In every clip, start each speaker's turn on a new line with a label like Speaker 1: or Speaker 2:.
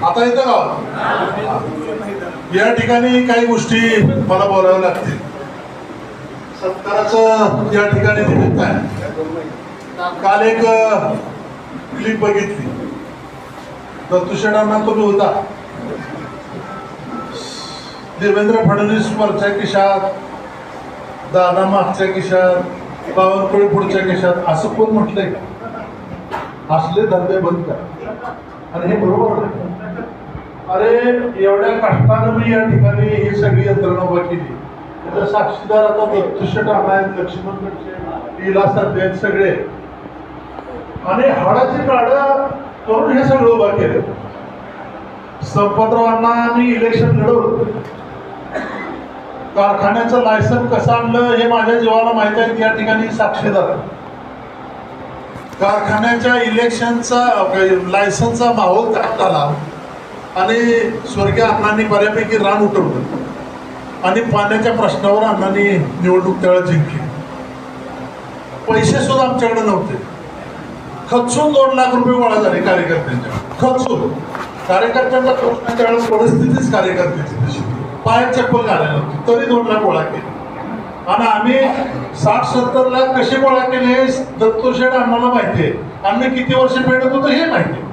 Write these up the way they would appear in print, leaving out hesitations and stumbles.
Speaker 1: आता येतं का? या ठिकाणी काही गोष्टी मला बोलाव्या लागतील. सत्काराचं या ठिकाणी निमित्त आहे. काल एक क्लिप बघितली. दत्तूशेठांना तुम्ही होता, देवेंद्र फडणवीस वरच्या खिशात, दादा मागच्या खिशात, बावनकुळे पुढच्या खिशात, असं कोण म्हटलंय का? असले धंदे बंद करा. आणि हे बरोबर आहे. अरे एवढ्या कष्टानं मी या ठिकाणी ही सगळी यंत्रणा उभा केली. त्याचा साक्षीदार आता दत्तूशेठ आहेत, लक्ष्मण खडसे, इला साहेब आहेत सगळे, आणि हाडाची काढं करून हे सगळं उभा केलं. संपतरावांना मी इलेक्शन लढवलं. कारखान्याचं लायसन कसं आणलं हे माझ्या जीवाला माहिती आहे. या ठिकाणी साक्षीदार कारखान्याच्या इलेक्शनचा लायसनचा माहोल तयार झाला आणि स्वर्गीय अण्णांनी बऱ्यापैकी रान उठवलं आणि पाण्याच्या प्रश्नावर अण्णांनी निवडणूक त्यावेळेस जिंकली. पैसे सुद्धा आमच्याकडे नव्हते. खचून 2 लाख रुपये गोळा झाले कार्यकर्त्यांच्या. खचून कार्यकर्त्यांचा प्रश्न त्यावेळेस परिस्थितीच कार्यकर्त्याची तशी, पायात चप्पल घालायला नव्हती, तरी 2 लाख गोळा केले. आणि आम्ही 60-70 लाख कसे गोळा केले दत्तूशेठ अण्णाला माहिती आहे. आम्ही किती वर्ष फेडत होतो हे माहिती आहे.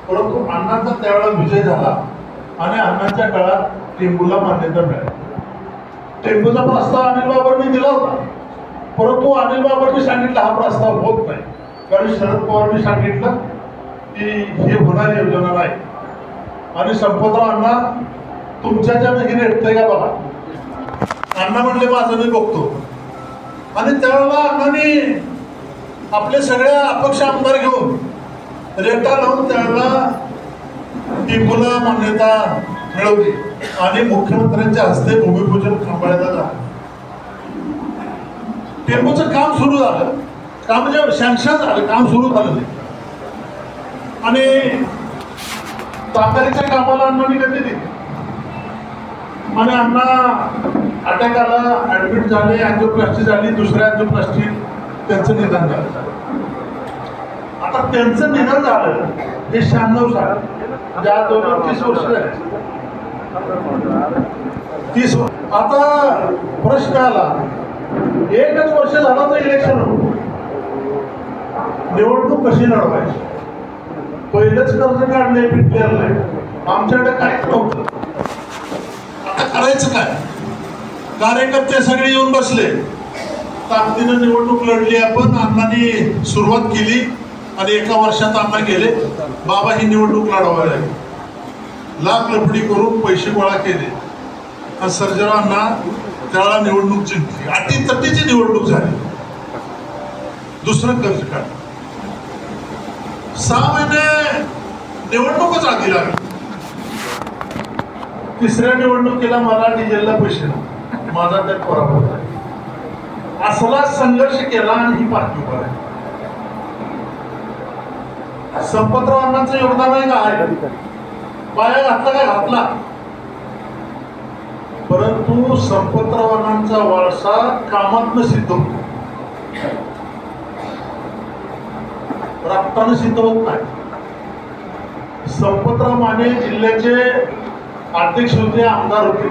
Speaker 1: परंतु अण्णांचा त्यावेळेला विजय झाला आणि अण्णांच्या काळात टेंबूला मान्यता मिळाली. टेंबूचा प्रस्ताव अनिल बाबांनी दिला होता, परंतु अनिल बाबांनी सांगितलं हा प्रस्ताव होत नाही, कारण शरद पवारांनी सांगितलं की हे होणारी योजना नाही. आणि संपतराव अण्णा तुमच्याच्यानं हे रेटतंय का बघा. अण्णा म्हणले माझं मी बघतो. आणि त्यावेळेला अण्णांनी आपले सगळे अपक्ष आमदार घेऊन रेटा लावून त्यावेळेला टिंबूला मान्यता मिळवली आणि मुख्यमंत्र्यांच्या हस्ते भूमिपूजन खंबाळ्याला झालं. टेंबूचं काम सुरू झालं. काम म्हणजे सँक्शन झालं, काम सुरू झालं नाही. आणि तातडीच्या कामाला अण्णांनी गती दिली आणि अण्णा अटॅक आला, ऍडमिट झाले, अँजिओप्लास्टी झाली. दुसऱ्या अँजिओप्लास्टी त्यांचं निधन झालं. आता त्यांचं निधन झालं हे 96 साल, म्हणजे आज 30 वर्ष झाले. 30. आता प्रश्न आला, 1च वर्ष झालं तर इलेक्शन होतं, निवडणूक कशी लढवायची? पहिलंच कर्ज काढले, पिटलेलं नाही, आमच्याकडे काहीच नव्हतं. आता करायचं काय? कार्यकर्ते सगळे येऊन बसले, ताकदीनं निवडणूक लढली आपण. अण्णांनी सुरुवात केली आणि 1 वर्षात अण्णा गेले. बाबा ही निवडणूक लढवायला लागली. लाख लफडी करून पैसे गोळा केले आणि सर्जेरावांना त्याला निवडणूक जिंकली. अटीतटीची निवडणूक झाली. दुसरं कर्ज काढलं. 6 महिने निवडणूकच आधी लागली. 3ऱ्या निवडणुकीला मला डिझेलला पैसे नव्हते, माझा त्यात पराभव झाला. असला संघर्ष केला आणि ही पार्टी उभा आहे. संपतराव अण्णांचं योगदान आहे का? आहे. पाया घातला काय? घातला. परंतु संपतराव अण्णांचा वारसा कामातनं सिद्ध होतो, रक्तानं सिद्ध होत नाही. संपतराव माने जिल्ह्याचे अध्यक्ष होते, आमदार होते.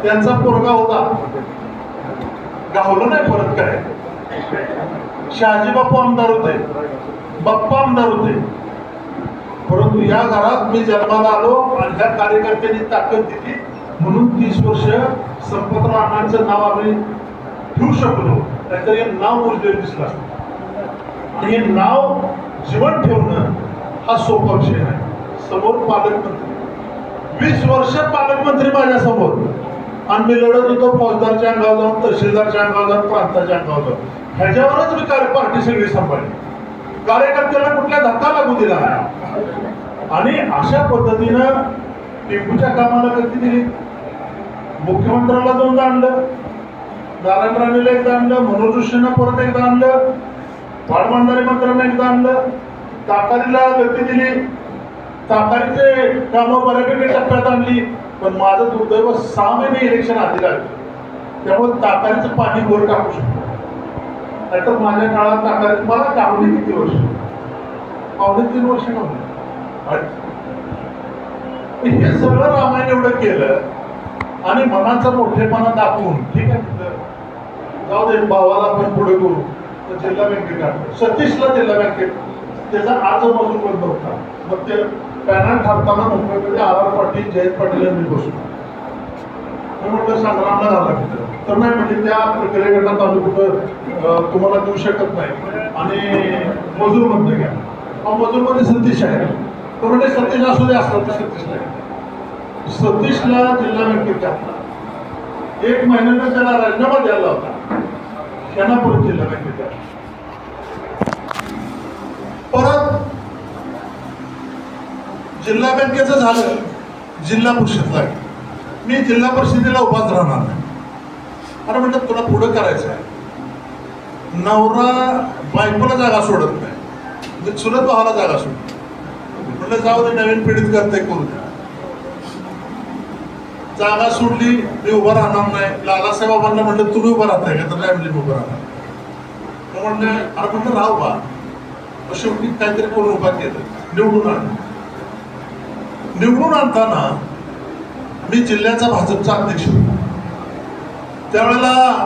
Speaker 1: त्यांचा पोरगा होता, गावलं नाही परत काय. शहाजी बापू आमदार होते, बाप्पा आमदार होते. परंतु या घरात मी जन्माला आलो आणि ह्या कार्यकर्त्यांनी ताकद दिली म्हणून 30 वर्ष संपतराव अण्णांचं नाव आम्ही ठेवू शकलो. त्याचं हे नाव उरलेलं दिसलं असतं. हे नाव जीवन ठेवणं हा सोपा विषय नाही. समोर पालकमंत्री, 20 वर्ष पालकमंत्री माझ्या समोर, आणि मी लढत होतो फौजदारच्या अंगावर जाऊन, तहसीलदारच्या अंगावर जाऊन, प्रांताच्या अंगावर जाऊन. ह्याच्यावरच मी पार्टी सगळी सांभाळली. कार्यकर्त्याला कुठल्या धक्का लागू दिला नाही. आणि अशा पद्धतीनं टेंबूच्या कामाला गती दिली. मुख्यमंत्र्याला 2दा आणलं, नारायण राणेला 1दा आणलं, मनोज जोशींना परत 1दा आणलं, वाडमांडारी मंत्र्यांना 1दा आणलं, ताकारीला गती दिली. ताकारीचे कामं बऱ्यापैकी टप्प्यात आणली. पण माझं दुर्दैव 6 महिने इलेक्शन आधी लागले, त्यामुळे ताकारीचं पाणी वर टाकू शकतो. नाहीतर माझ्या काळात ताकारीत मला काढली किती वर्ष? 2.5-3 वर्ष नव्हते. हे सगळं रामायण एवढं केलं आणि मनाचा मोठेपणा दाखवून ठीक आहे जाऊ दे भावाला आपण पुढे करू तर जिल्हा बँकेत काढतो सतीशला जिल्हा बँकेत त्याचा आज मजूर बंद होता मग ते पॅनल ठरताना मुंबईमध्ये आर आर पाटील जयंत पाटील यांनी बसलो मी म्हटलं संग्रामला झाला तिथं तर नाही म्हणजे त्या प्रक्रियेकडनं आम्ही कुठं तुम्हाला देऊ शकत नाही आणि मजूर बंद घ्या मजूरमध्ये सतीश आहे तर म्हणजे सतीश असू दे असलं तर सतीशला सतीशला जिल्हा बँकेत घातला 1 महिन्यानं त्याला राजीनामा द्यायला होता त्यांना परत जिल्हा बँकेत परत जिल्हा बँकेचं झालं जिल्हा परिषदला मी जिल्हा परिषदेला उभाच राहणार नाही अरे म्हणतात तुला पुढं करायचं आहे नवरा बायकोला जागा सोडत नाही म्हणजे चुलत भावाला जागा सोडत म्हटलं जाऊ दे नवीन पिढीत करते करू द्या जागा सोडली मी उभं राहणार नाही लालासाहेबांना म्हटलं तुम्ही उभं राहताय का तर नाही म्हणजे उभं राहणार म्हणलं अरे म्हटलं राहू बा शेवटी काहीतरी कोण उभा केलं निवडून आणताना मी जिल्ह्याचा भाजपचा अध्यक्ष होतो त्यावेळेला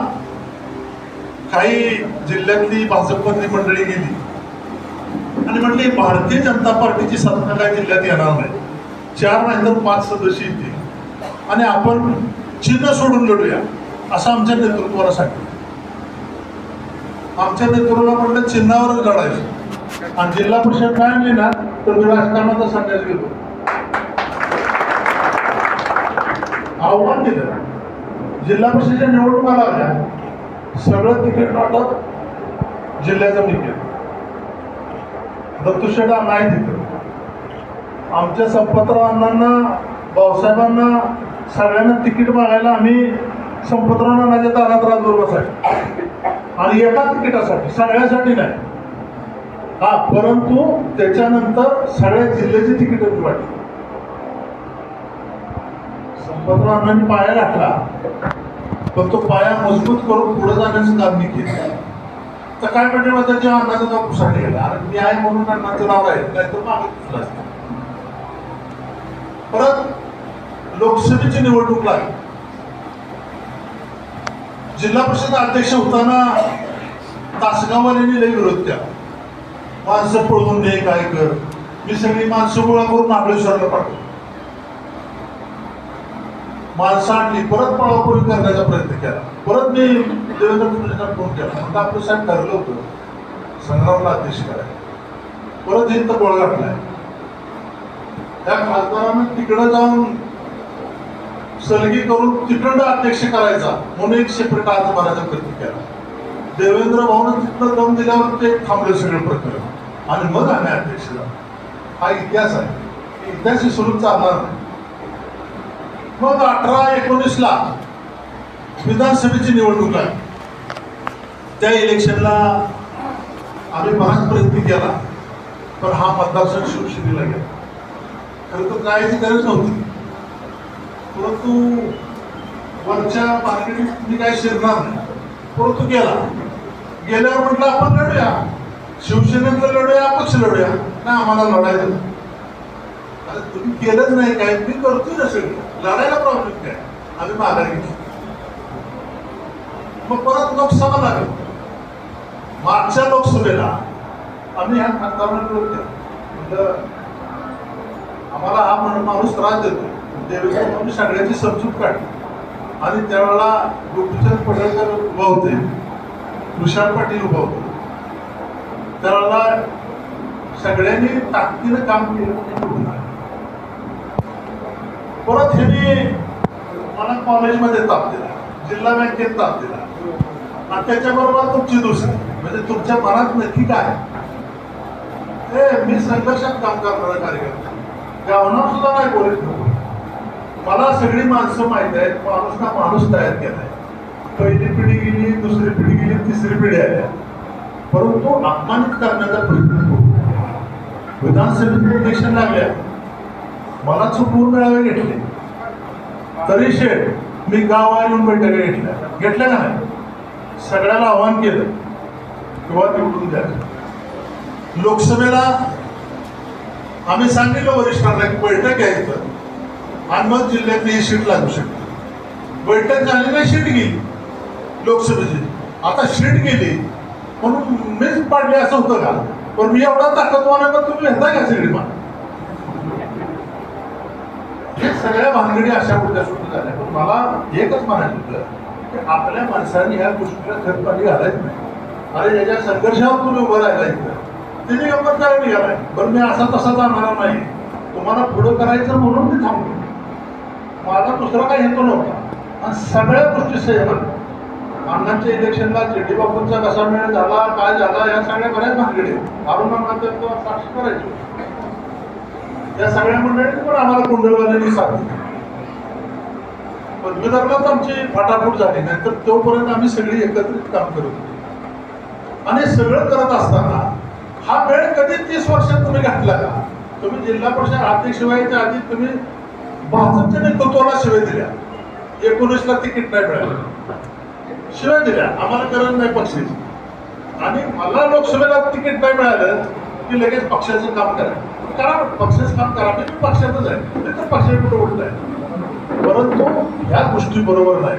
Speaker 1: काही जिल्ह्यातली भाजपमधली मंडळी गेली आणि म्हटली भारतीय जनता पार्टीची सत्ता काय जिल्ह्यात येणार नाही 4 नाही तर 5 सदस्य येतील आणि आपण चिन्ह सोडून लढूया असं आमच्या नेतृत्वाला सांगितलं आमच्या नेतृत्वाला म्हटलं चिन्हावरच लढायचं आणि जिल्हा परिषद काय आणली ना तर मी राजकारणाचा संन्यास घेतो आव्हान दिलं जिल्हा परिषदेच्या निवडणुका लागल्या सगळं तिकीट वाटप जिल्ह्याचं तिकीट दत्तूशेठा नाही तिथं आमच्या संपतराव अण्णांना भाऊसाहेबांना सगळ्यांना तिकीट मागायला आम्ही संपतराव अण्णांच्या दारात राजूर बसायचो आणि एका तिकिटासाठी सगळ्यासाठी नाही हा परंतु त्याच्यानंतर सगळ्या जिल्ह्याची तिकीट वाटली संपतराव अण्णांनी पाया घातला पण तो पाया मजबूत करून पुढे जाण्याचं काम मी केलं तर काय म्हणजे मग त्याच्या अण्णाचं नाव पुसाडे गेला आणि मी आहे म्हणून अण्णाचं नाव आहे नाहीतर मागे पुसलं असतं परत लोकसभेची निवडणूक लागली जिल्हा परिषद अध्यक्ष होताना तासगाववाल्यांनी लई विरोध केला माणसं पळवून दे काय कर मी सगळी माणसं गोळा करून महाबळेश्वरला पाठवतो माणसं आणली परत पळापळी करण्याचा प्रयत्न केला परत मी देवेंद्र फडणवीसांना फोन केला म्हणून आपलं साहेब ठरलं होतं संग्रामला अध्यक्ष करायचं परत इथं गोळ घातलाय त्या खासदारानं तिकडं जाऊन सलगी करून तिकडं अध्यक्ष करायचा म्हणून एक सेपरेट अर्ज भरायचा प्रयत्न केला देवेंद्र भाऊनं तिथं दम दिल्यावर ते थांबले सगळे प्रकरण आणि मग आम्ही अध्यक्ष झालो हा इतिहास आहे इतिहास विसरून चालणार नाही मग 18-19 विधानसभेची निवडणूक आहे त्या इलेक्शनला आम्ही बराच प्रयत्न केला पण हा मतदारसंघ शिवसेनेला गेला खरं तर जायची गरज नव्हती परंतु वरच्या मार्केटीत मी काही शिरणार नाही परंतु गेल्यावर म्हटलं आपण लढूया शिवसेनेचं लढूया अपक्ष लढूया नाही आम्हाला लढायचं तुम्ही केलंच नाही काय मी करतोय ना सगळं लढायला प्रॉब्लेम काय आम्ही माघार घेतली मग परत लोकसभा लागली मागच्या लोकसभेला आम्ही ह्या खासदारांना विरोध केला म्हटलं आम्हाला हा माणूस त्रास देतो देवेंद्र आम्ही सगळ्याची समजूत काढली आणि त्यावेळेला गोपीचंद पडळकर उभा होते तुषार पाटील उभा होते त्यावेळेला सगळ्यांनी ताकदीनं काम केलं परत ह्यांनी मला कॉलेजमध्ये ताप दिला जिल्हा बँकेत ताप दिला आणि त्याच्याबरोबर तुमची दुसरी म्हणजे तुमच्या मनात नक्की काय मी संघर्षात काम करणारा कार्यकर्ता गावनावर सुद्धा नाही बोलत नको मला सगळी माणसं माहीत आहेत माणूस ना माणूस तयार केलाय पहिली पिढी गेली दुसरी पिढी गेली तिसरी पिढी आल्या परंतु अपमानित करण्याचा प्रयत्न करू विधानसभेत इलेक्शन लागल्या मला चुकून मेळावे घेतले तरी शेठ मी गावावर येऊन बैठका घेतल्या का नाही सगळ्याला आव्हान केलं किंवा निवडून द्या लोकसभेला आम्ही सांगितलं वरिष्ठांना की बैठक घ्यायचं आणि मग जिल्ह्यातली ही सीट लागू शकते. बैठक झाली नाही, सीट गेली लोकसभेची. आता सीट गेली म्हणून मीच पाडली असं होतं का? पण मी एवढा ताकदवान आहे, पण तुम्ही घेता का सगळी मान? हे सगळ्या भानगडी अशा कुठल्या सुरू झाल्या. पण मला एकच म्हणायचं होतं की आपल्या माणसांनी ह्या गोष्टीला खतपाणी घालायचं नाही. अरे याच्या संघर्षावर तुम्ही उभं राहिला इथं, तिने गंमत काय निघालाय. पण मी असा तसा जाणार नाही, तुम्हाला पुढं करायचं म्हणून मी थांबलो. माझा दुसरा काही हेतू नव्हता. आणि सगळ्या गोष्टी सेम आहेत. अण्णांच्या इलेक्शनला जेडी बापूंचा कसा मेळ झाला, काय झाला, या सगळ्या बऱ्याच भानगडी अरुणांना साक्ष करायची. या सगळ्या मंडळींनी पण आम्हाला कुंडलवाल्यांनी सांगितलं. पदवीधरलाच आमची फाटाफूट झाली नाही, तर तोपर्यंत आम्ही सगळी एकत्रित काम करत होतो. आणि सगळं करत असताना हा वेळ कधी 30 वर्षात तुम्ही घातला का? तुम्ही जिल्हा परिषद अध्यक्ष व्हायच्या आधी तुम्ही भाजपच्या नेतृत्वाला शिवाय दिल्या. 19ला तिकीट नाही मिळालं, शिवाय दिल्या. आम्हाला गरज नाही पक्षाची. आणि मला लोकसभेला तिकीट नाही मिळालं की लगेच पक्षाचं काम करा, पक्षाचं काम करा. मी पक्षातच आहे, नाही तर पक्षात कुठं उठत आहे. परंतु ह्या गोष्टी बरोबर नाही.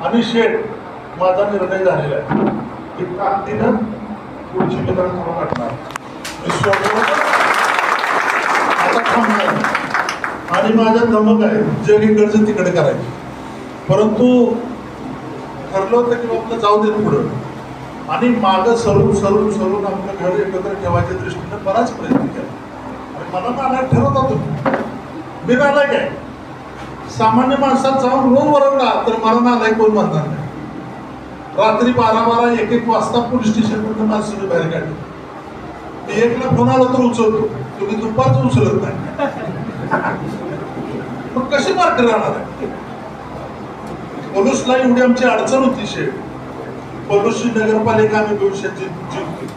Speaker 1: आणि शेठ माझा निर्णय झालेला आहे की ताकदीनं पुढची विधानसभा काढणार, आता थांबणार. आणि माझ्या धमक आहे जग इकडचं तिकडे करायची. परंतु ठरलं होतं की आपलं जाऊ देत पुढं. आणि मागं सरून आपलं घर एकत्र ठेवायच्या दृष्टीनं बराच प्रयत्न केला. आणि मला नालायक ठरवता तुम्ही, मी नालायक आहे. सामान्य माणसात जाऊन रोज वरडला तर मला नालायक कोण म्हणणार नाही. रात्री 12 1 वाजता पोलीस स्टेशनमधून माणसं बाहेर काढली. मी 1ला फोन आला तर उचलतो, तुम्ही दुपारचं उचलत नाही. पण कशी मार्क राहणार आहे? पलूसला एवढी आमची अडचण होती शेठ. पलूसची नगरपालिका आम्ही भविष्यात जिंकली.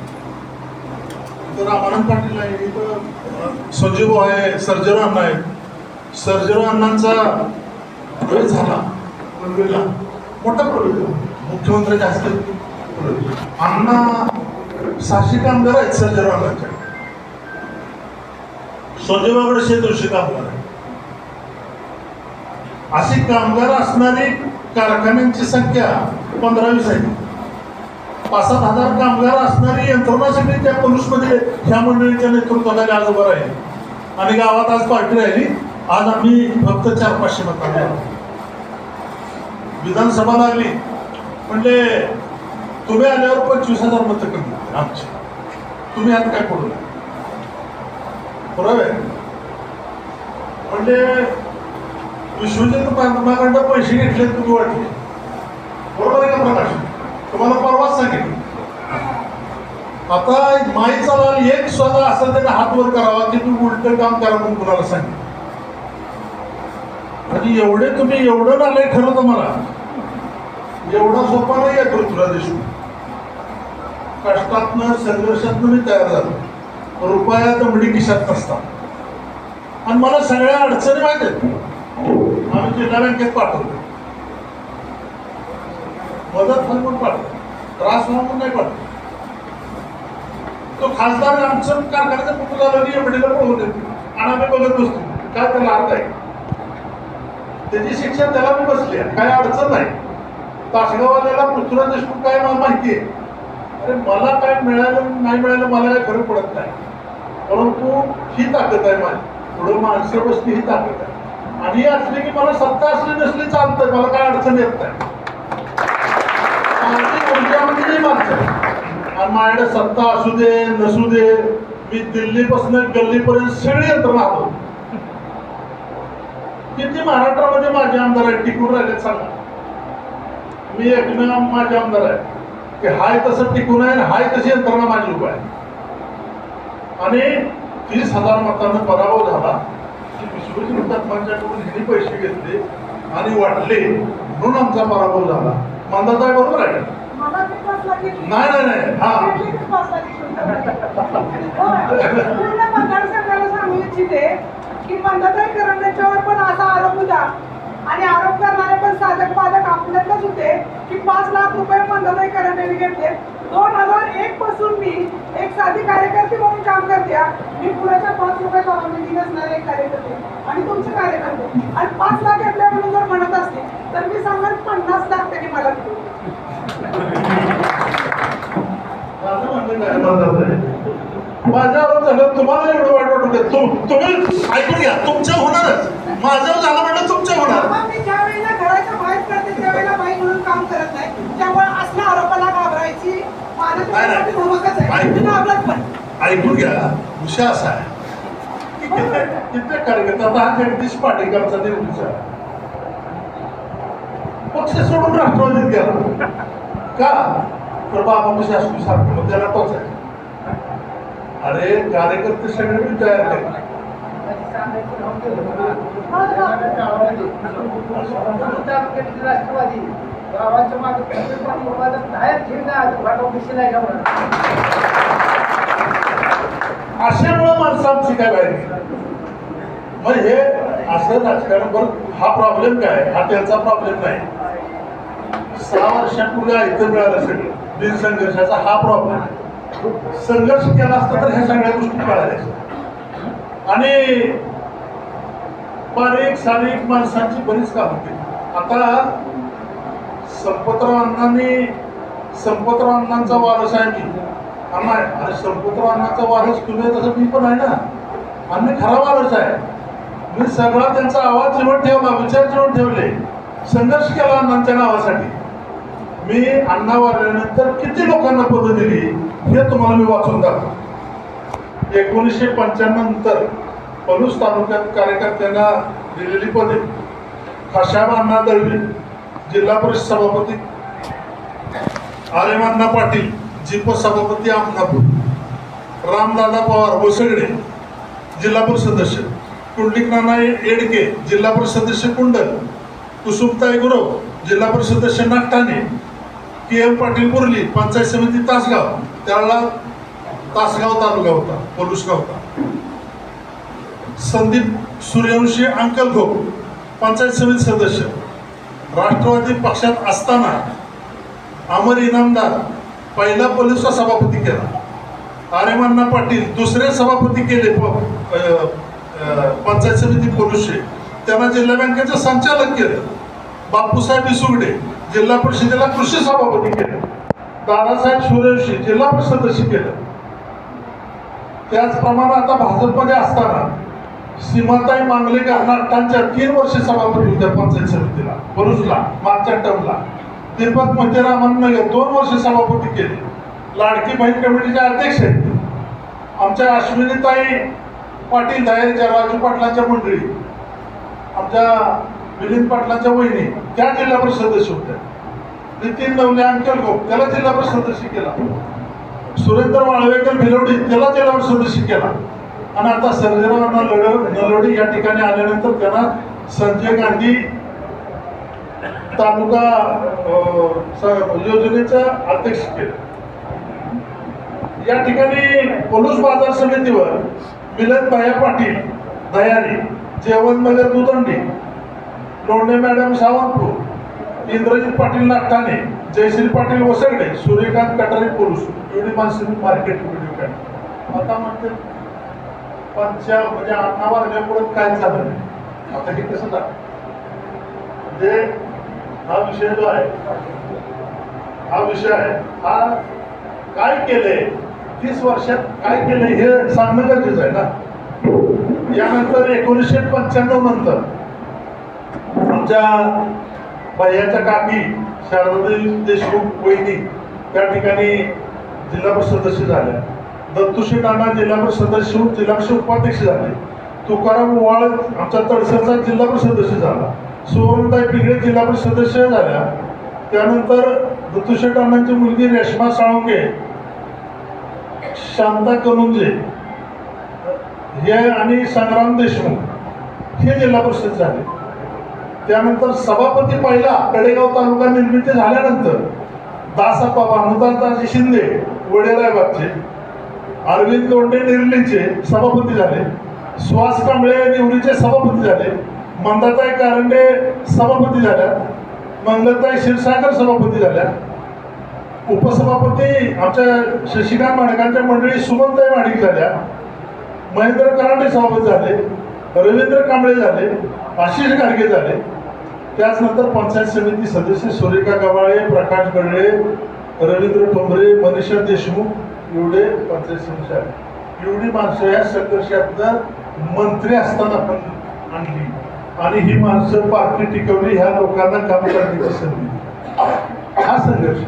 Speaker 1: तर रामानंद पाटील आहे, इथं संजीव आहे, सर्जराव अण्णा आहे. सर्जराव अण्णांचा प्रवेश झाला मुंबईला, मोठा प्रवेश मुख्यमंत्र्याच्या हस्ते. अण्णा 600 कामगार आहेत सर्जराव अण्णांच्या. संजीवाकडे 100 कामगार आहेत. अशी कामगार असणारी कारखान्यांची संख्या 15-20 आहे. 5-7 हजार कामगार असणारी यंत्रणा सगळी त्या पोलीसमध्ये ह्या मंडळीच्या नेतृत्वाखाली आज उभं राहील. आणि गावात आज पार्टी राहिली. आज आम्ही फक्त 400-500 मतांनी विधानसभा लागली. म्हणजे तुम्ही आल्यावर 25,000 मतं कमी आमची. तुम्ही आज काय पडू बरोबर आहे. म्हणजे विश्वजित पांडुमाकडं पैसे घेतले तुम्ही वाटले, बरोबर आहे का प्रकाश? तुम्हाला परवाच सांगितलं. आता माईचा लाल एक स्वतः असं त्याने हात वर करावा की तुम्ही उलट काम करा म्हणून कुणाला सांगितलं. आणि एवढे तुम्ही एवढं नालय ठरवतं मला, एवढा सोपा नाही आहे पृथ्वीराज देशमुख. कष्टातनं संघर्षातनं मी तयार झालो. रुपया दमडी खिशात नसतात. आणि मला सगळ्या अडचणी माहिती आहेत. आम्ही जिल्हा बँकेत पाठवतो, मदत म्हणून पाठवतो, त्रास म्हणून नाही पाठवतो. तो खासदार आमचं कारखान्याचं कुठं झालं की एवढीला पळवून देतो आणि आम्ही बघत बसतो. काय त्याला अर्थ आहे? त्याची शिक्षा त्याला मी बसली आहे, काय अडचण नाही. तासगाववाल्याला पृथ्वीराज देशमुख काय मला माहिती आहे. अरे मला काय मिळालं नाही मिळालं मला काय फरक पडत नाही. परंतु ही ताकद आहे माझी, पुढं माणसं बसली ही ताकद आहे. आणि असली की मला सत्ता असली नसली चालतंय, मला काय अडचण येत नाही. ऊर्जामध्ये माणसं आणि माझ्याकडे सत्ता असू दे नसू दे, मी दिल्लीपासून गल्लीपर्यंत सगळी यंत्रणा आलो. किती महाराष्ट्रामध्ये माझे आमदार आहेत टिकून राहिले सांगा. मी एकमेव माझे आमदार आहे की हाय तसं टिकून आहे, हाय तशी यंत्रणा माझी उभा आहे. आणि 30,000 मतांना पराभव झाला. विश्वजित हुतात्मांच्याकडून ह्यांनी पैसे घेतले आणि वाटले म्हणून आमचा पराभव झाला. मंदाताई बरोबर आहे? नाही नाही नाही हा
Speaker 2: मतदारसंघाला सांगू इच्छिते की मंदाताई करंडेच्यावर पण असा आरोप होता आणि आरोप करणारे पण साधक बाधक आपल्यातच होते की 5 लाख रुपये मंदाताई करंडेने घेतले. 2001 पासून मी एक साधी कार्यकर्ती म्हणून काम करते. मी पुण्याच्या 5 रुपयाचा आम्ही नसणारे एक कार्यकर्ते आणि तुमचे कार्यकर्ते आणि 5 लाख घेतले म्हणून जर म्हणत असते तर मी सांगेन 50 लाख त्यांनी मला दिले.
Speaker 1: माझ्यावर झालं तुम्हाला एवढं वाईट वाटत तुम्ही ऐकून घ्या. तुमच्या होणारच. माझ्यावर झालं म्हटलं तुमच्या होणार.
Speaker 2: मी ज्या वेळेला घराच्या बाहेर करते त्यावेळेला बाई म्हणून काम करत नाही. त्यामुळे असल्या आरोपाला घाबरायची
Speaker 1: ऐकून घ्या. विषय असा आहे की कित्येक कार्यकर्ते आता हा जगदीश पाटेकरचा निवडीचा पक्ष सोडून राष्ट्रवादीत गेला का? तर बाबा शास्त्री सारखं मग त्याला तोच आहे. अरे कार्यकर्ते सगळे मी तयार केले.
Speaker 3: राष्ट्रवादी गावाच्या मागे
Speaker 1: अशामुळे माणसं आमची काय पाहिजे. मग हे असं राजकारण बरं. हा प्रॉब्लेम काय? हा त्यांचा प्रॉब्लेम नाही. 6 वर्षांपूर्वी ऐकून मिळालं सगळं बिनसंघर्षाचा हा प्रॉब्लेम. संघर्ष केला असता तर ह्या सगळ्या गोष्टी कळाल्या आणि बारीक सारीक माणसांची बरीच कामं केली. आता संपतराव अण्णांचा वारस आहे मी. अरे संपतराव अण्णांचा वारस तुम्ही तसं मी पण आहे ना. आम्ही खरा वारस आहे. मी सगळा त्यांचा आवाज जीवन ठेवला, विचार जीवन ठेवले, संघर्ष केला अण्णांच्या नावासाठी. मी अण्णा वारल्यानंतर किती लोकांना पदं दिली हे तुम्हाला मी वाचून दाखवतो. 1995 नंतर पलूस तालुक्यात कार्यकर्त्यांना दिलेली पदे: खाशाब अण्णा दळवी जिल्हा परिषद सभापती, आरेमान्ना पाटील जिप सभापती अमनापूर, रामदादा पवार वसगडे जिल्हा परिषद सदस्य, कुंडलिक नाना येडके जिल्हा परिषद सदस्य कुंडल, कुसुमताई गुरव जिल्हा परिषद सदस्य नागठाणे, के.एम. पाटील मुरली पंचायत समिती तासगाव, त्याला तासगाव तालुका होता, पलूस नव्हता, संदीप सूर्यवंशी अंकलखोप पंचायत समिती सदस्य, राष्ट्रवादी पक्षात असताना अमर इनामदार पहिला पलूसचा सभापती केला. आरेमान्ना पाटील दुसरे सभापती केले पंचायत समिती पलूसचे, त्यांना जिल्हा बँकेचं संचालक केलं. बापूसाहेब बिसुगडे जिल्हा परिषदेला कृषी सभापती केलं. दादासाहेब सूर्यवंशी जिल्हा परिषद सदस्य केलं. त्याचप्रमाणे आता भाजपमध्ये असताना सीमाताई मांगलेकर नागठाणच्या 3 वर्ष सभापती होत्या पंचायत समितीला पलूसला मागच्या टर्मला. दीपक मंतेरामांना 2 वर्ष सभापती केले. लाडकी बहीण कमिटीचे अध्यक्ष आहेत. आमच्या अश्विनीताई पाटील दयारीच्या राजू पाटलांच्या मंडळी, आमच्या मिलिंद पाटलांच्या वहिनी त्या जिल्हा परिषद सदस्य होत्या. नितीन नवले अंकलखोप त्याला जिल्हा परिषद सदस्य केला. सुरेंद्र वाळवेकर भिलवडी त्याला जिल्हा परिषद सदस्य केला. आणि आता सर्जेरावांना नलवडी या ठिकाणी आल्यानंतर त्यांना संजय गांधी तालुका योजनेचं अध्यक्ष केलं. या ठिकाणी पलूस बाजार समितीवर मिलन भाया पाटील दयारी, जेवणनगर दुदंडी, लोंढे मॅडम सावंतपूर, इंद्रजित पाटील नागठाणे, जयश्री पाटील वसगडे, सूर्यकांत कटारे पलूस एवढी माणसं मार्केट व्हिडिओ काढ. आता म्हणते म्हणजे अण्णा वारल्यामुळे काय झालं नाही. आता हे कसं झालं म्हणजे हा विषय जो आहे हा काय केलंय 30 वर्षात काय केलंय हे सांगणं गरजेचं आहे ना. यानंतर 1995 नंतर आमच्या भैयाच्या काकी शारदादेवी देशमुख वहिनी त्या ठिकाणी जिल्हा परिषद सदस्य झाल्या. दत्तूशेठ अण्णा जिल्हा परिषद सदस्य होऊन जिल्हा परिषद उपाध्यक्ष झाले. तुकाराम ओवाळ आमच्या तळसरचा जिल्हा परिषद सदस्य झाला. सुवर्णताई पिगडे जिल्हा परिषद सदस्य झाल्या. त्यानंतर दत्तूशेठ अण्णांची मुलगी रेश्मा साळुंगे, शांता कनुंजे हे आणि संग्राम देशमुख हे जिल्हा परिषद झाले. त्यानंतर सभापती पहिला कडेगाव तालुका निर्मिती झाल्यानंतर दासप्पा भानुदासजी शिंदे वडेरायबागचे, अरविंद लोंढे निर्लीचे सभापती झाले. सुहास कांबळे निवडीचे सभापती झाले. मंदाताई कारंडे सभापती झाल्या, मंगलताई क्षीरसागर सभापती झाल्या, उपसभापती आमच्या शशिकांत माडिकांच्या मंडळी सुमनताई माडिक झाल्या, महेंद्र करांडे सभापती झाले, रवींद्र कांबळे झाले, आशिष गाडगे झाले. त्याचनंतर पंचायत समिती सदस्य सुरेखा गवाळे, प्रकाश गडळे, रवींद्र ठोंबरे, मनीषा देशमुख एवढे पंचायत समिती आले. एवढी माणसं या संघर्षातनं मंत्री असताना पण आणली आणि ही माणसं पार्टी टिकवली. ह्या लोकांना काम करण्याची संधी. हा संघर्ष.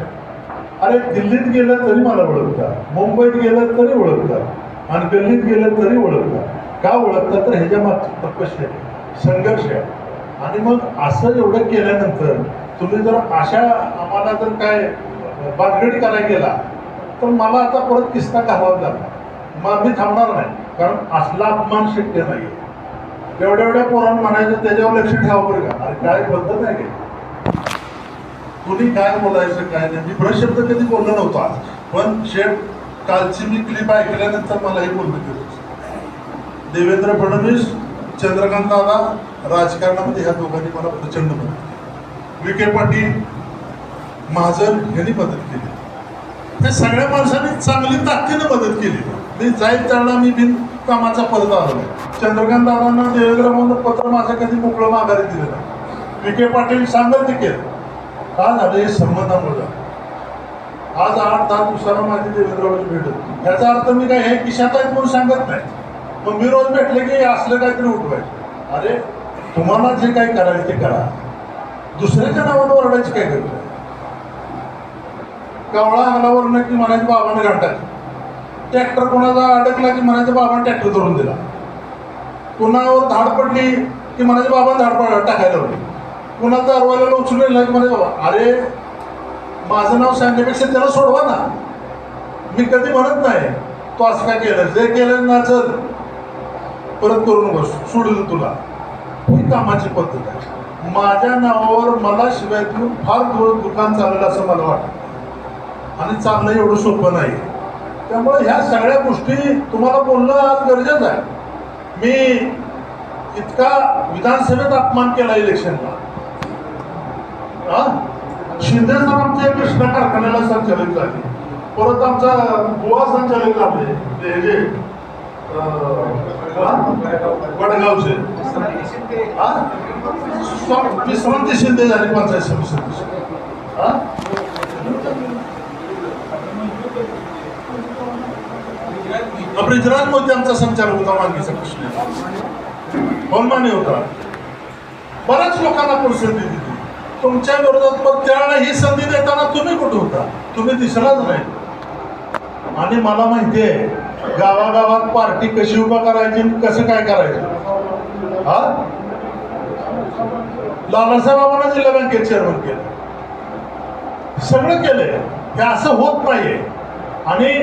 Speaker 1: अरे दिल्लीत गेलं तरी मला ओळखतात, मुंबईत गेलं तरी ओळखतात आणि दिल्लीत गेलं तरी ओळखतात. का ओळखतात तर ह्याच्या मागची तपस्या आहे, संघर्ष आहे. आणि मग असं एवढं केल्यानंतर तुम्ही जर अशा आम्हाला जर काय बांधगडी करायला गेला तर मला आता परत किस्सा घालावा लागला. मग मी थांबणार नाही, कारण असला अपमान शक्य नाही. एवढ्या एवढ्या पोरांना म्हणायचं त्याच्यावर लक्ष ठेवा बरं का. अरे काय बोलत नाही काय, तुम्ही काय बोलायचं काय नाही. मी ब्रशब्द कधी बोललो नव्हतो आज, पण शेठ कालची मी क्लिप ऐकल्यानंतर मला हे बोलणं केलं. देवेंद्र फडणवीस, चंद्रकांत दादा राजकारणामध्ये ह्या दोघांनी मला प्रचंड मदत केली. विखे पाटील, महाजन यांनी मदत केली. त्या सगळ्या माणसांनी चांगली ताकदीनं मदत केली. मी जाईल त्याला मी बिन कामाचा परत आलो नाही. चंद्रकांत दादांना देवेंद्र म्हणून पत्र माझं कधी मोकळं माघारी दिलं नाही. विखे पाटील सांगत ते केलं. का झालं हे संबंधामुळे. आज 8-10 दिवसाला माझी देवेंद्रबाबा भेट होती. याचा अर्थ मी काय हे खिशात आहेत म्हणून सांगत नाही. मग मी रोज भेटले की असलं काहीतरी उठवायचं. अरे तुम्हाला जे काही करायचं ते करा, दुसऱ्याच्या नावानं ओरडायची काय गरज आहे. कावळा अंगावर की म्हणायचं बाबाने घाटायचं. ट्रॅक्टर कोणाचा अडकला की म्हणायचं बाबाने ट्रॅक्टर धरून दिला. कुणावर धाड पडली की म्हणायचं बाबाने धाड टाकायला लावली. कुणाचा अरवायला उचललेला की म्हणायचं बाबा. अरे माझं नाव सांगण्यापेक्षा त्याला सोडवा ना. मी कधी म्हणत नाही तो असं काय केलं, जे केलं ना चल परत करू नको, सोडून तुला. ही कामाची पद्धत आहे. माझ्या नावावर मला शिवाय देऊन फार दिवस दुकान चालेल असं मला वाटतं आणि चालणं एवढं सोपं नाही. त्यामुळे ह्या सगळ्या गोष्टी तुम्हाला बोलणं आज गरजेचं आहे. मी इतका विधानसभेत अपमान केला इलेक्शनला. शिंदे सर आमच्या कृष्णा कारखान्याला संचालित झाले, परत आमचा बुवा संचालित झाले ते जे वडगावचे विश्रांती शिंदे झाले पंचायत समिती. ब्रिजराज मोदी आमचा संचालक होता, मागणीचा कृष्ण बहुमान्य होता. बऱ्याच लोकांना पण संधी दिली तुमच्या विरोधात. मग त्यावेळेला ही संधी देताना तुम्ही कुठे होता, तुम्ही दिसलाच नाही. आणि मला माहिती आहे गावागावात पार्टी कशी उभा करायची, कसं काय करायचं. हा लालासाहेबांना जिल्हा बँकेत चेअरमन केलं, सगळं केलंय. हे असं होत नाहीये. आणि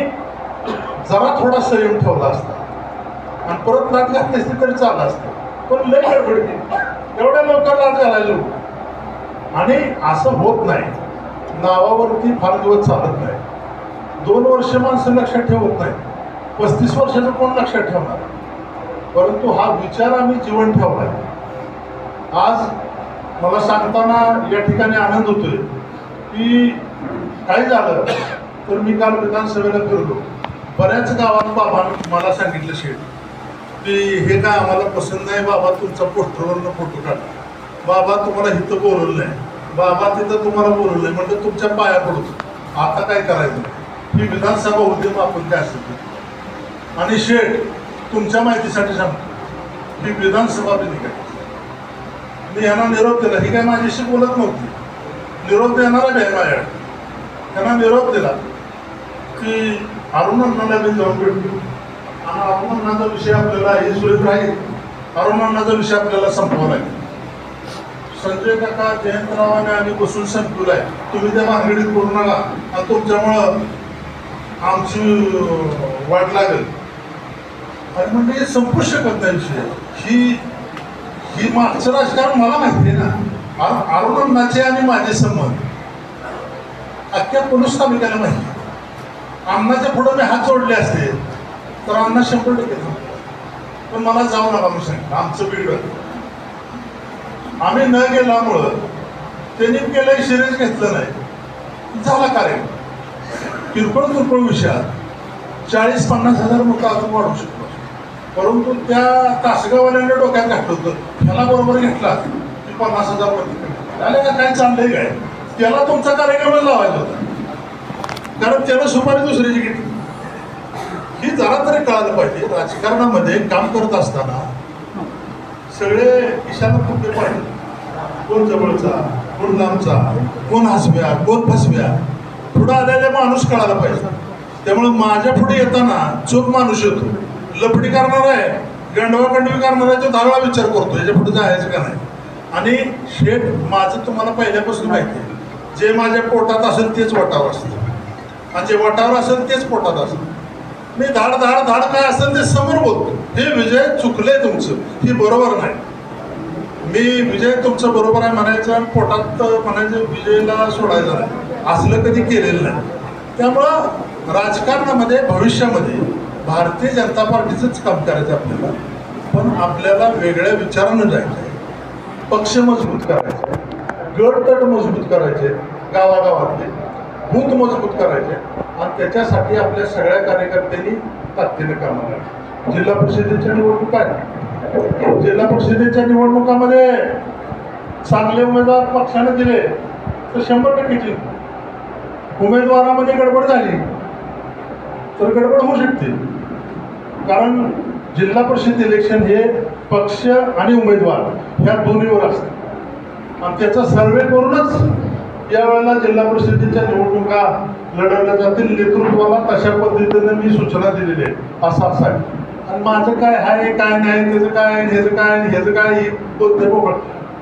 Speaker 1: जरा थोडा संयम ठेवला असता आणि परत लाच घातली असती तरी चाललं असतं. पण लय गडबड एवढ्या लोकांना लाच घालायला. आणि असं होत नाही. नावावरती फार दिवस चालत नाही. 2 वर्ष माणसं लक्षात ठेवत नाही. 35 वर्षाचं कोण लक्षात ठेवणार. परंतु हा विचार आम्ही जीवन ठेवलाय. आज मला सांगताना या ठिकाणी आनंद होतोय की काय झालं तर मी काल विधानसभेला फिरलो. बऱ्याच गावात बाबांनी मला सांगितलं शेठ की हे काय आम्हाला पसंत नाही बाबा, तुमचा पोस्टरवरनं फोटो काढा. बाबा तुम्हाला इथं बोलवलं नाही, बाबा तिथं तुम्हाला बोलवलं नाही. म्हणजे तुमच्या पाया पडतो. आता काय करायचं. ही विधानसभा उद्यम आपण काय असेल. आणि शेठ तुमच्या माहितीसाठी सांगतो ही विधानसभा बी निघाली. मी यांना निरोप दिला. ही काय माझ्याशी बोलत नव्हती. निरोप देणारा बी आहे माझ्याकडे. त्यांना निरोप दिला की अरुणांना मी जाऊन भेटतो आणि अरुणांचा विषय आपल्याला हे सुरेश राहील. अरुणांचा विषय आपल्याला संपवला आहे. संजय काका जयंतरावाने आम्ही बसून संपवलाय. तुम्ही त्या भानगडीत करू नका आणि तुमच्यामुळं आमची वाट लागेल. आणि म्हणजे संपू शकत नाही विषय. ही मागचं राजकारण मला माहिती आहे ना. अरुणांचे आणि माझे संबंध अख्ख्या पोलीस तालुक्याला माहिती. अण्णाच्या पुढं मी हात जोडले असते तर अण्णा 100% पण मला जाऊ नका म्हणून सांगितलं. आमचं बिघडलं आम्ही न गेल्यामुळं त्यांनी केलं सिरियस घेतलं नाही, झाला कार्यक्रम किरकोळ विषयात 40-50 हजार मतं अजून वाढू शकतो. परंतु त्या तासगाववाल्याने डोक्यात घातलं होतं, ह्याला बरोबर घेतला की 50,000 मतं झाले का, काय चाललंय काय, त्याला तुमचा कार्यक्रम लावायचा होता, कारण त्यानं सुपारी दुसऱ्याची घेतली. ही जरा तरी कळायला पाहिजे. राजकारणामध्ये काम करत असताना सगळे ईशाला कुठे पाहिजे, कोण जवळचा, कोण लांबचा, कोण हसव्या, कोण फसव्या, पुढं आलेला माणूस कळायला पाहिजे. त्यामुळे माझ्या पुढे येताना चूक माणूस येतो, लफडी करणार आहे, गंडवागंडवी करणार आहे, तो धावळा विचार करतो याच्या पुढे जायचं का नाही. आणि शेठ माझं तुम्हाला पहिल्यापासून माहिती आहे, जे माझ्या पोटात असेल तेच वटावर असतं, आणि जे वटावर असेल तेच पोटात असतं. मी धाड धाड धाड काय असेल ते समोर बोलतो. हे विजय चुकलंय तुमचं, हे बरोबर नाही. मी विजय तुमचं बरोबर आहे म्हणायचं आणि पोटात म्हणायचं विजयला सोडायचं नाही, असलं कधी केलेलं नाही. त्यामुळं राजकारणामध्ये भविष्यामध्ये भारतीय जनता पार्टीचंच काम करायचं आपल्याला, पण आपल्याला वेगळ्या विचारानं जायचं आहे. पक्ष मजबूत करायचे, गटतट मजबूत करायचे, गावागावातले बूथ मजबूत करायचे, आणि त्याच्यासाठी आपल्या सगळ्या कार्यकर्त्यांनी ताकदीने काम करायचं. जिल्हा परिषदेच्या निवडणुका आहेत, जिल्हा परिषदेच्या निवडणुकामध्ये चांगले उमेदवार पक्षाने दिले तर 100% जिंकू. उमेदवारामध्ये गडबड झाली तर गडबड होऊ शकते, कारण जिल्हा परिषद इलेक्शन हे पक्ष आणि उमेदवार ह्या दोन्हीवर असतं, आणि त्याचा सर्वे करूनच यावेळेला जिल्हा परिषदेच्या निवडणुका लढवल्या जातील. नेतृत्वाला तशा पद्धतीने मी सूचना दिलेली आहे, असं आहे. आणि माझं काय आहे काय नाही, त्याचं काय, ह्याचं काय, ह्याचं काय बोलते बघ,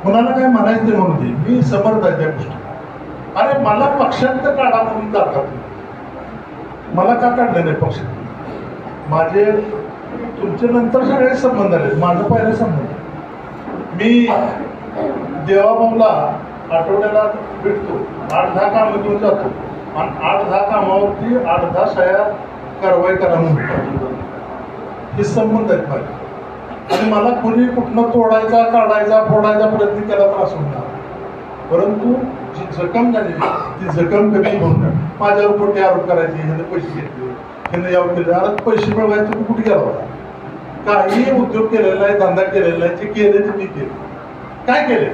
Speaker 1: कुणाला काय म्हणायचं ते म्हणून दे, मी समर्थ आहे त्या गोष्टी. अरे मला पक्षात तर काढा म्हणून काढतात, मला का काढलं नाही पक्षात? माझे तुमचे नंतर सगळे संबंध आले, माझं पहिला संबंध. मी देवाबाबला आठवड्याला भेटतो, 8-10 कामं घेऊन जातो, आणि 8-10 कामावरती 8-10 सह्या कारवाई करा म्हणून हे संबंध आहेत माझे. आणि मला कोणी कुठनं तोडायचा, काढायचा, फोडायचा प्रयत्न केला तर असं होणार, परंतु जी जखम झाली ती जखम कधी होऊ नये. माझ्यावर खोटे आरोप करायचे, ह्याने पैसे घेतले, ह्याने यावं केले. अरे पैसे मिळवायचे तुम्ही कुठे गेला होता? काही उद्योग केलेला आहे, धंदा केलेला आहे, जे केले ते मी केले. काय केले?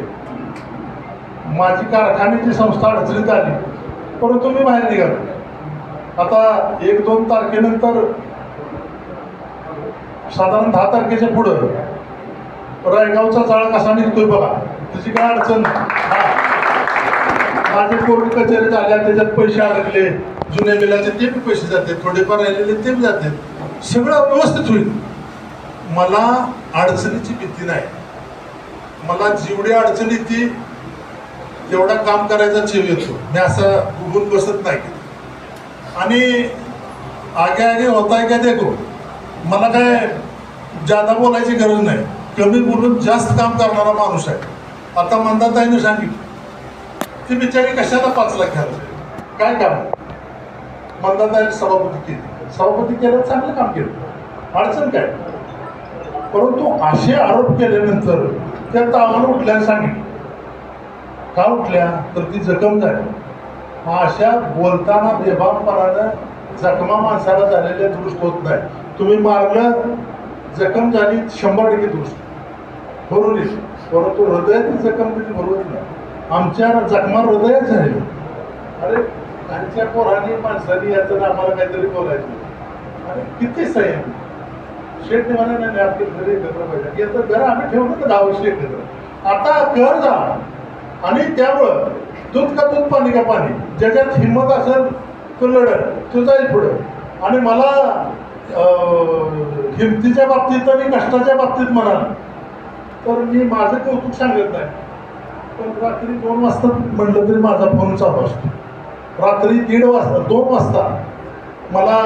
Speaker 1: माझी कारखान्याची संस्था अडचणीत आली, परंतु मी बाहेर निघालो. आता 1-2 तारखेनंतर साधारण 10 तारखेच्या पुढं रायगावचा जाळ कसा निघतोय बघा, त्याची काय अडचण. माझे कोर्ट कचेरी झाल्या, त्याच्यात पैसे अडकले, जुन्या बिलाचे ते बी पैसे जाते, थोडेफार राहिलेले ते बी जाते, सगळं व्यवस्थित होईल. मला अडचणीची भीती नाही. मला जेवढी अडचण येते तेवढा काम करायचा चेव येतो. मी असं उभून बसत नाही. आणि आगे आगे होता है क्या देखो, मला काय जादा बोलायची गरज नाही, कमी बोलून जास्त काम करणारा माणूस आहे. आता मंदाताईने सांगितलं ती बिचारी कशाला 5 लाख घ्यायला, काय काम? मंदाताईने सभापती केली, सभापती केलं, चांगलं काम केलं, अडचण काय. परंतु असे आरोप केल्यानंतर त्या तावानं उठल्याने सांगितलं. का उठल्या? तर ती जखम झाली. अशा बोलताना बेबामपणानं जखमा माणसाला झालेल्या दुरुस्त होत नाही. तुम्ही मारलं, जखम झाली, 100% दुरुस्त भरून येईल, परंतु हृदयाची जखम कधी भरवत नाही. आमच्या जखमा हृदयात झाली. अरे त्यांच्या पोरांनी माणसांनी याचं आम्हाला काहीतरी बोलायचं, आणि किती संयम. शेठ म्हणा नाही, आपले घर एकत्र पाहिजे, याचं घर आम्ही ठेवलं तर 10 वर्ष एकत्र. आता घर जा, आणि त्यामुळं दूध का दूध, पाणी का पाणी, ज्याच्यात हिंमत असेल तो लढत, तो जाईल पुढं. आणि मला हिमतीच्या बाबतीत आणि कष्टाच्या बाबतीत म्हणाल तर मी माझं कौतुक सांगत नाही, पण रात्री 2 वाजता म्हटलं तरी माझा फोन चालू असतो. रात्री 1:30 वाजता, 2 वाजता मला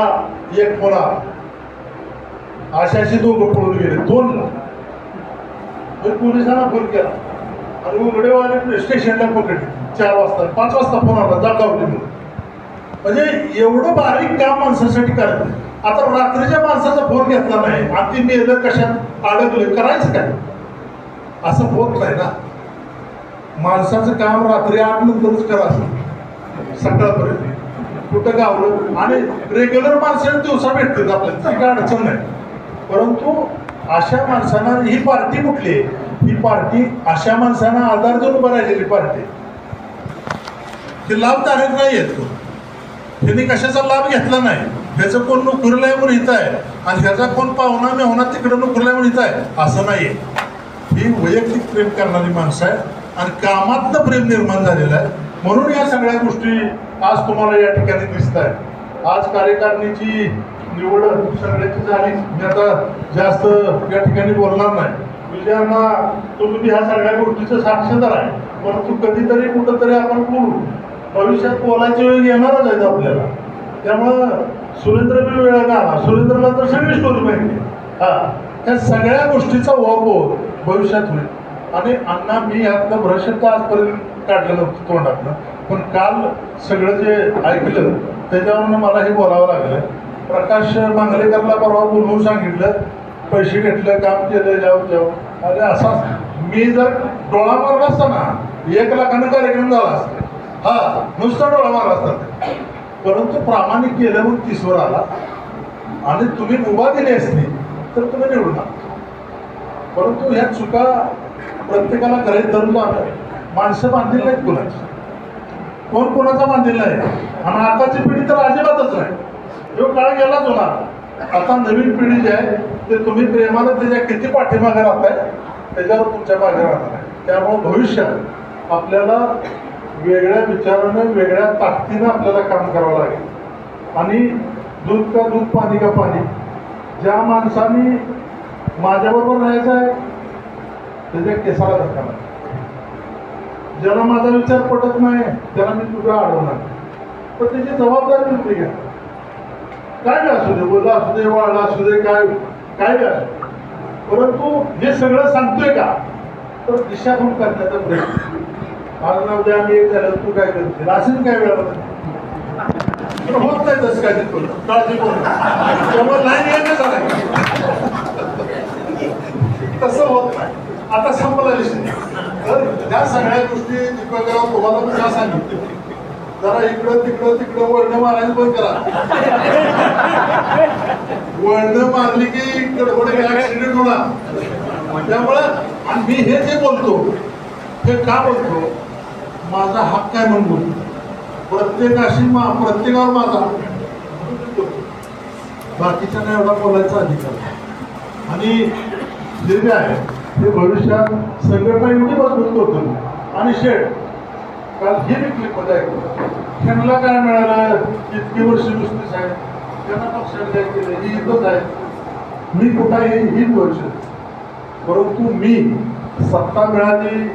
Speaker 1: एक फोन आला, अशाशी 2 पळून गेले. 2ला पोलिसांना फोन केला, आणि उघडेवाले स्टेशनला पकडले. 4 वाजता, 5 वाजता फोन आला, जागावली म्हणून. म्हणजे एवढं बारीक काम माणसासाठी करायचं. आता रात्रीच्या माणसाचा फोन घेतला नाही, आणि ती मेलं कशात अडकलं, करायचं काय? असं होत नाही ना. माणसाचं काम रात्री 8 नंतरच करा सकाळपर्यंत. कुठं गावलं आणि रेग्युलर माणसं दिवसा भेटतात आपल्याला, ती काय अडचण नाही. परंतु अशा माणसांना ही पार्टी कुठली आहे? ही पार्टी अशा माणसांना आधार देऊन उभं राहिलेली पार्टी. हे लाभधारक नाही आहेत. त्यांनी कशाचा लाभ घेतला नाही. ह्याचं कोण नोकरीला आहे म्हणून हित आहे आणि ह्याचा कोण पाहुणा मेहुणा तिकडं नोकरीला आहे म्हणून हित आहे असं नाही आहे. ही वैयक्तिक प्रेम करणारी माणसं आहे आणि कामातनं प्रेम निर्माण झालेलं आहे. म्हणून या सगळ्या गोष्टी आज तुम्हाला या ठिकाणी दिसत आहेत. आज कार्यकारिणीची निवड सगळ्याची झाली. मी आता जास्त या ठिकाणी बोलणार नाही. विजयांना तुम्ही ह्या सगळ्या गोष्टीचं साक्षीदार आहे. परंतु कधीतरी कुठंतरी आपण बोलू. भविष्यात बोलायची वेळ येणारच आहेत आपल्याला. त्यामुळं सुरेंद्र बी वेळ आला. सुरेंद्रला तर सगळी स्टोरी माहिती. त्या सगळ्या गोष्टीचा वापर भविष्यात होईल. आणि अण्णा मी ह्यातलं भ्रष्ट आजपर्यंत काढलं नव्हतं तोंडातलं, पण काल सगळं जे ऐकलं त्याच्यावरून मला हे बोलावं लागलं. प्रकाश मांगलेकरला परवा बोलवून सांगितलं, पैसे घेतलं, काम केलं, जाऊ. अरे असा मी जर डोळा मारला असता ना 1 लाखानं कार्यक्रम झाला असता. नुसता डोळा मारला असता. परंतु प्रामाणिक केलं मग 30 वर आला आणि तुम्ही मुभा दिली असती तर तुम्ही निवडून आला. परंतु ह्या चुका प्रत्येकाला करायला धरून आलं. माणसं बांधील नाहीत कोणाची, कोण कोणाचा बांधील नाही. आणि आताची पिढी तर अजिबातच नाही. जो काळ गेलाच होणार. आता नवीन पिढी जी आहे ते तुम्ही प्रेमानं त्याच्या किती पाठीमागे राहताय त्याच्यावर तुमच्या मागे राहणार आहे. त्यामुळे भविष्यात आपल्याला वेगळ्या विचारानं वेगळ्या ताकदीनं आपल्याला काम करावं लागेल. आणि दूध का दूध पाणी का पाणी. ज्या माणसाने माझ्याबरोबर राहायचं आहे त्याच्या केसाला धक्का नाही. ज्याला माझा विचार पटत नाही त्याला मी तुझा अडवणार. पण त्याची जबाबदारी नव्हती घ्या. काय बी असू दे, बोला असू दे, वाळला असू दे, काय बी असू. परंतु हे सगळं सांगतोय का तर दिशाभूल करण्याचा प्रयत्न. आज ना उद्या आम्ही एक झालं तू काय करते असेल काय वेळा होत नाही तसं काय करू काळजी करू. त्यामुळे लाईन येणं झालं तसं होत नाही. आता संपला विषय. तर त्या सगळ्या गोष्टी दीपकराव तुम्हाला मी का सांगितलं, जरा इकडं वळणं मारायला बंद करा. वळणं मारली की गडबड ऍक्सिडेंट होणार. त्यामुळं आणि मी हे जे बोलतो हे का बोलतो, माझा हक्क आहे म्हणून बोलतो. प्रत्येकावर माझा बाकीच्या नाही एवढा बोलायचा अधिकार. आणि जे जे आहे ते भविष्यात संघटना एवढी मजबूत होतो. आणि शेठ काल हे मी क्लिपमध्ये ऐकलं, त्यांना काय मिळालं इतकी वर्ष नुसतीच आहे, त्यांना पक्षाने काय केलं ही इथंच आहे. मी कुठं आहे हीच वर्ष. परंतु मी सत्ता मिळाली,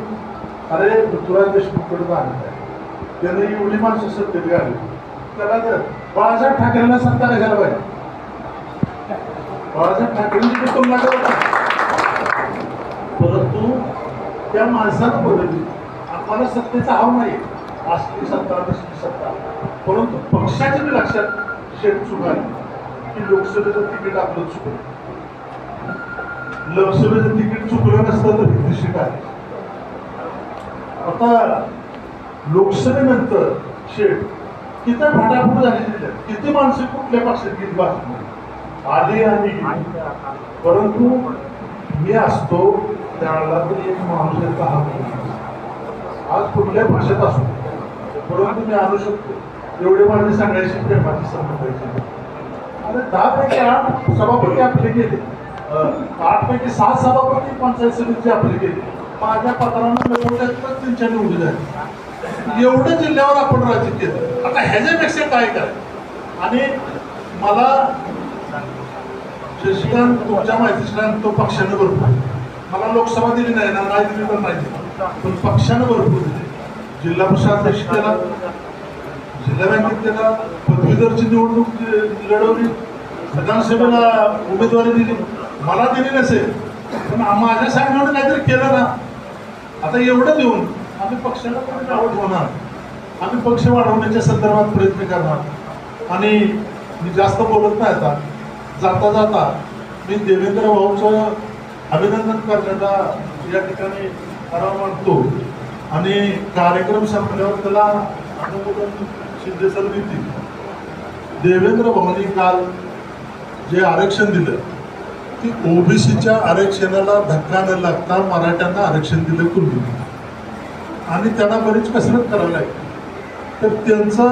Speaker 1: अरे पृथ्वीराज देशमुखकडे जाणत आहे, त्याने एवढी माणसं सत्तेत घाली. त्याला जर बाळासाहेब ठाकरेंना सत्ता कशाला पाहिजे. बाळासाहेब ठाकरेंची कुटुंब लागत. परंतु त्या माणसानं बदलली. आम्हाला सत्तेचा हाव नाही, असली सत्ता नसली सत्ता. परंतु पक्षाच्या बी लक्षात शेठ चुकाली की लोकसभेचं तिकीट आपलं चुकलं. लोकसभेचं तिकीट चुकलं नसतं तर दिवशी काय. आता लोकसभेनंतर शेठ किती फाटाफूट झाली, किती माणसं कुठल्या पक्षात गेली बाजू आली आणि परंतु मी असतो त्यावेळेला तरी एक माणूस याचा हा आज कुठल्या भाषेत असतो. परंतु मी आणू शकतो. एवढे माझे सगळ्याशी प्रेमाची संबंध आहे. आणि 10 पैकी 8 सभापती आपले गेले, 8 पैकी 6 सभापती पंचायत समितीचे आपले गेले. माझ्या पत्रांना तर त्यांच्या निवडून झाली. एवढं जिल्ह्यावर आपण राज्य केलं. आता ह्याच्यापेक्षा काय करायचं. आणि मला शशिकांत तुमच्या माहितीच्या तो पक्षानं भरपूर, मला लोकसभा दिली नाही ना, नाही दिली तर नाही दिली, पण पक्षानं भरपूर दिली. जिल्हा प्रशाध्यक्ष केला, जिल्हा बँकेत केला, पदवीधरची निवडणूक लढवली, विधानसभेला उमेदवारी दिली. मला दिली नसेल पण माझ्या सांगण्यानं काहीतरी केलं ना. आता एवढं देऊन आम्ही पक्षाला पण आवड होणार. आम्ही पक्ष वाढवण्याच्या संदर्भात प्रयत्न करणार. आणि मी जास्त बोलत नाही. आता जाता जाता मी देवेंद्र भाऊचं अभिनंदन करण्याचा या ठिकाणी ठराव मांडतो आणि कार्यक्रम संपल्यावर त्याला अनुमोदन शिंदे सर देतील. देवेंद्र भवनी काल जे आरक्षण दिलं की ओबीसीच्या आरक्षणाला धक्का न लागता मराठ्यांना आरक्षण दिलं कुल्ली आणि त्यांना बरीच कसरत करावी लागली. तर त्यांचं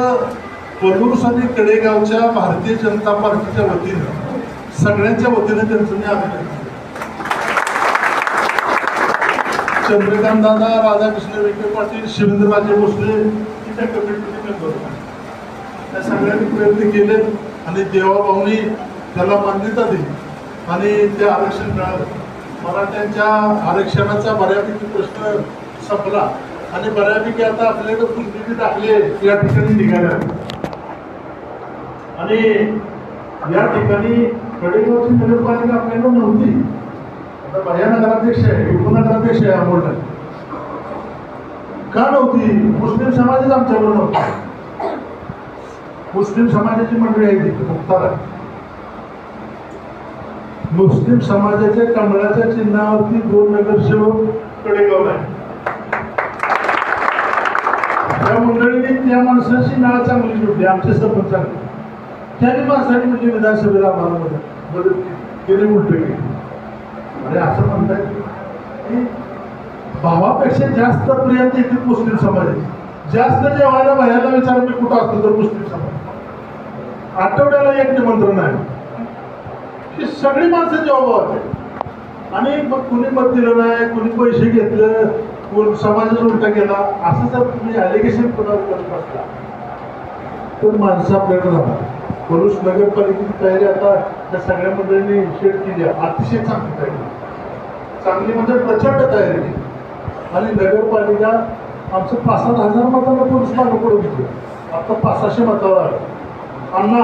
Speaker 1: पलूस आणि कडेगावच्या भारतीय जनता पार्टीच्या वतीनं सगळ्यांच्या वतीनं त्यांचं मी अभिनंदन केलं. चंद्रकांत दादा, राधाकृष्ण विखे पाटील, शिवेंद्रराजे भोसले त्या कमिटीचे मेंबर होते. त्या सगळ्यांनी प्रयत्न केले आणि देवाभाऊनी त्याला मान्यता दिली आणि ते आरक्षण मिळालं. मराठ्यांच्या आरक्षणाचा बऱ्यापैकी प्रश्न संपला आणि बऱ्यापैकी आता आपल्याकडे कुंडली दाखले या ठिकाणी निघाल्या आणि या ठिकाणी कडेगावची नगरपालिका आपल्याकडे नव्हती. आता भैया नगराध्यक्ष आहे, उपनगराध्यक्ष आहे अमोल. का नव्हती? मुस्लिम समाजच आमच्याकडे नव्हता. मुस्लिम समाजाची मंडळी आहे तिथे मुक्तार आहे. मुस्लिम समाजाच्या कमळाच्या चिन्हावरती 2 नगरसेवक कडेगावला आहे. त्या मंडळीने त्या माणसाची नाळ चांगली जोडली, आमचे सरपंचांनी. त्याने माणसाने म्हणजे विधानसभेला आम्हाला मदत केली, उलट केली. अरे असं म्हणताय की भावापेक्षा जास्त प्रिय येते मुस्लिम समाजाची. जास्त जेवायला बाहेरला विचार मी कुठं असतो तर मुस्लिम समाज. आठवड्याला एक निमंत्रण आहे की सगळी माणसं जेव्हा आणि मग कुणी मत दिलं नाही, कुणी पैसे घेतलं, कोण समाजाचा उलटा केला, असं जर तुम्ही ॲलिगेशन कोणावर करत असला तर माणसं आपल्याकडे राहणार. पलूस नगरपालिकेची तयारी आता त्या सगळ्या मंडळींनी शेड केली आहे. अतिशय चांगली तयारी, चांगली म्हणजे प्रचंड तयारी केली. आणि नगरपालिका आमचं 5-7 हजार मतांना पलूस मागं पडून घेतलं. आता 500-600 मतावर आलं. अण्णा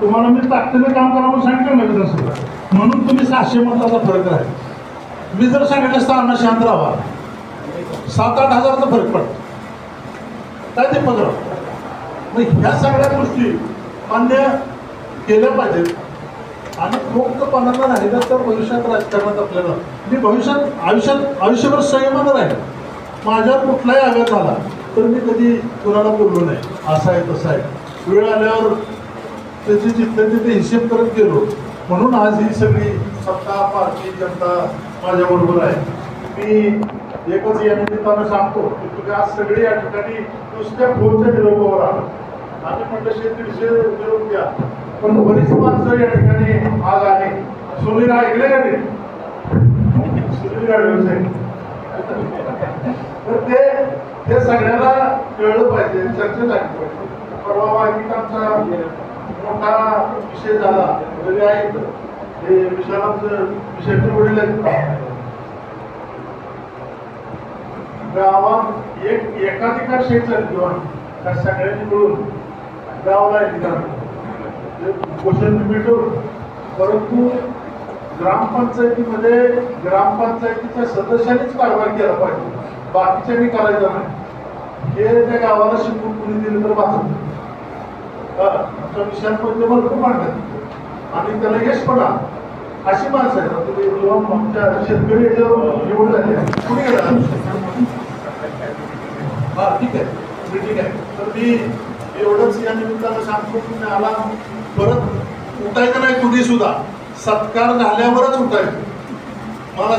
Speaker 1: तुम्हाला मी ताकदीने काम करा म्हणून सांगितलं ना विधानसभा, म्हणून तुम्ही 700 मताचा फरक राहील. मी जर सांगितलं असतं अण्णा शांत राहा, 7-8 हजाराचा फरक पडतो. काय ते पदराव. मग ह्या सगळ्या गोष्टी मान्य केल्या पाहिजेत आणि मुक्तपणाला राहिलं तर भविष्यात राजकारणात आपल्याला मी आयुष्यभर संयमानं राहील. माझ्यावर कुठलाही आघात झाला तर मी कधी कुणाला बोललो नाही, असं आहे तसं आहे. वेळ आल्यावर त्याची जिथले तिथे हिशेब करत गेलो. म्हणून आज ही सगळी सत्ता पार्टी जनता माझ्याबरोबर आहे. मी एकच या निमित्तानं सांगतो की तुम्ही आज सगळे या ठिकाणी नुसत्या फोनच्या निरोपावर आलो. आम्ही म्हटलं 100-150 निरोप द्या, पण बरीच माणसं या ठिकाणी आज आली. सुनील ऐकले का ते? सुनील गाडवे तर ते सगळ्याला कळलं पाहिजे, चर्चा झाली पाहिजे. परवा वागिकांचा मोठा विषय झाला वगैरे आहे. हे विशालांचं विषयाचे वडील आहेत. गावात एकाधिकार शेत चालली किंवा त्या सगळ्यांनी मिळून गावाला पोषण मिळून. परंतु ग्रामपंचायतीमध्ये ग्रामपंचायतीच्या सदस्यांनीच कारभार केला पाहिजे, बाकीच्यांनी करायचं नाही. हे त्या गावाला शिकून कुणी दिलं तर वाचत. आमच्या विषयांमध्ये भरपूर मांडतात आणि त्याला यश पण अशी माणसं आहेत. तुम्ही आमच्या शेतकरी याच्यावर निवड झाली कुणी गेला. हा ठीक आहे, ठीक आहे. तर मी एवढंच या निमित्तानं सांगतो. तुम्ही आला परत उठायचं नाही कुणी सुद्धा, सत्कार झाल्यावरच उठायचं. मला